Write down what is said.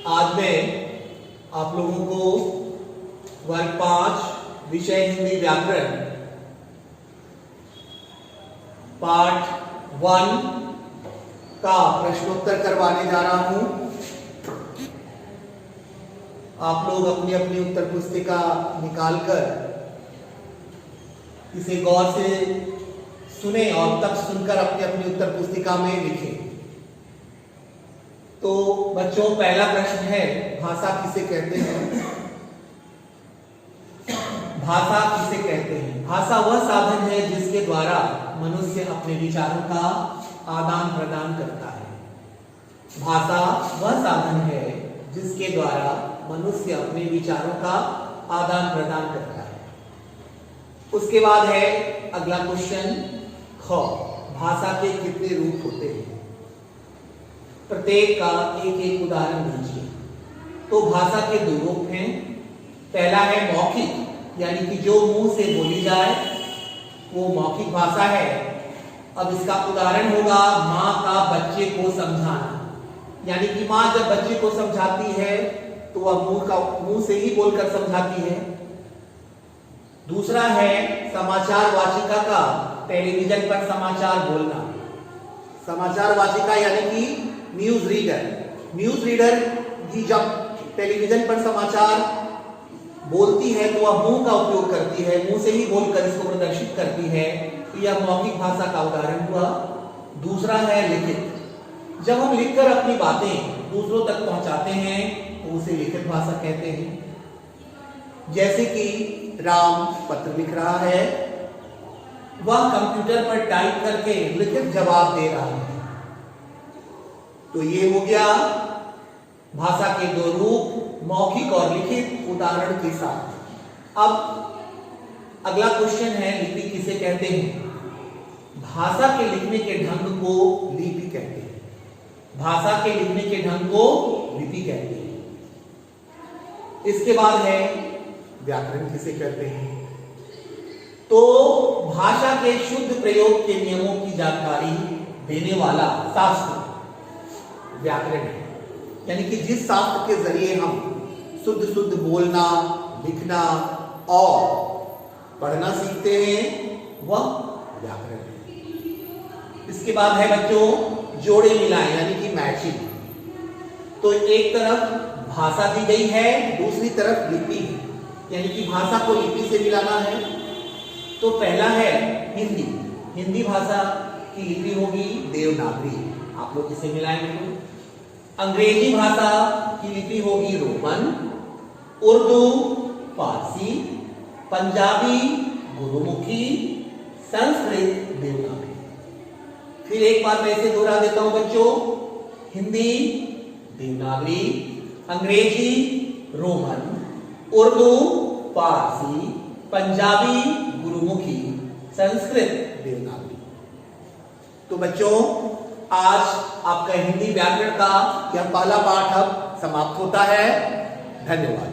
आज मैं आप लोगों को वर्ग 5 विषय हिंदी व्याकरण पार्ट 1 का प्रश्नोत्तर करवाने जा रहा हूं। आप लोग अपनी अपनी उत्तर पुस्तिका निकालकर इसे गौर से सुने और तब सुनकर अपनी अपनी उत्तर पुस्तिका में लिखें। तो बच्चों, पहला प्रश्न है, भाषा किसे कहते हैं? भाषा किसे कहते हैं? भाषा वह साधन है जिसके द्वारा मनुष्य अपने विचारों का आदान प्रदान करता है। भाषा वह साधन है जिसके द्वारा मनुष्य अपने विचारों का आदान प्रदान करता है। उसके बाद है अगला क्वेश्चन, ख, भाषा के कितने रूप होते हैं? प्रत्येक का एक एक उदाहरण दीजिए। तो भाषा के दो रूप हैं। पहला है मौखिक, यानी कि जो मुंह से बोली जाए वो मौखिक भाषा है। अब इसका उदाहरण होगा माँ का बच्चे को समझाना, यानी कि माँ जब बच्चे को समझाती है तो वह मुंह से ही बोलकर समझाती है। दूसरा है समाचार वाचिका का टेलीविजन पर समाचार बोलना। समाचार वाचिका यानी कि न्यूज रीडर। न्यूज रीडर भी जब टेलीविजन पर समाचार बोलती है तो वह मुंह का उपयोग करती है, मुंह से ही बोलकर इसको प्रदर्शित करती है। तो यह मौखिक भाषा का उदाहरण हुआ। दूसरा है लिखित। जब हम लिखकर अपनी बातें दूसरों तक पहुंचाते हैं तो उसे लिखित भाषा कहते हैं। जैसे कि राम पत्र लिख रहा है, वह कंप्यूटर पर टाइप करके लिखित जवाब दे रहा है। तो ये हो गया भाषा के दो रूप, मौखिक और लिखित, उदाहरण के साथ। अब अगला क्वेश्चन है, लिपि किसे कहते हैं? भाषा के लिखने के ढंग को लिपि कहते हैं। भाषा के लिखने के ढंग को लिपि कहते हैं। इसके बाद है व्याकरण किसे कहते हैं? तो भाषा के शुद्ध प्रयोग के नियमों की जानकारी देने वाला शास्त्र व्याकरण है। यानी कि जिस शास्त्र के जरिए हम शुद्ध शुद्ध बोलना, लिखना और पढ़ना सीखते हैं वह व्याकरण है। इसके बाद है बच्चों जोड़े मिलाएं, यानी कि मैचिंग। तो एक तरफ भाषा दी गई है, दूसरी तरफ लिपि है, यानी कि भाषा को लिपि से मिलाना है। तो पहला है हिंदी। हिंदी भाषा की लिपि होगी देवनागरी। आप लोग इसे मिलाएंगे। अंग्रेजी भाषा की लिपि होगी रोमन, उर्दू फारसी, पंजाबी गुरुमुखी, संस्कृत देवनागरी। फिर एक बार मैं इसे दोहरा देता हूं बच्चों। हिंदी देवनागरी, अंग्रेजी रोमन, उर्दू फारसी, पंजाबी गुरुमुखी, संस्कृत देवनागरी। तो बच्चों, आज आपका हिंदी व्याकरण का यह पहला पाठ अब समाप्त होता है। धन्यवाद।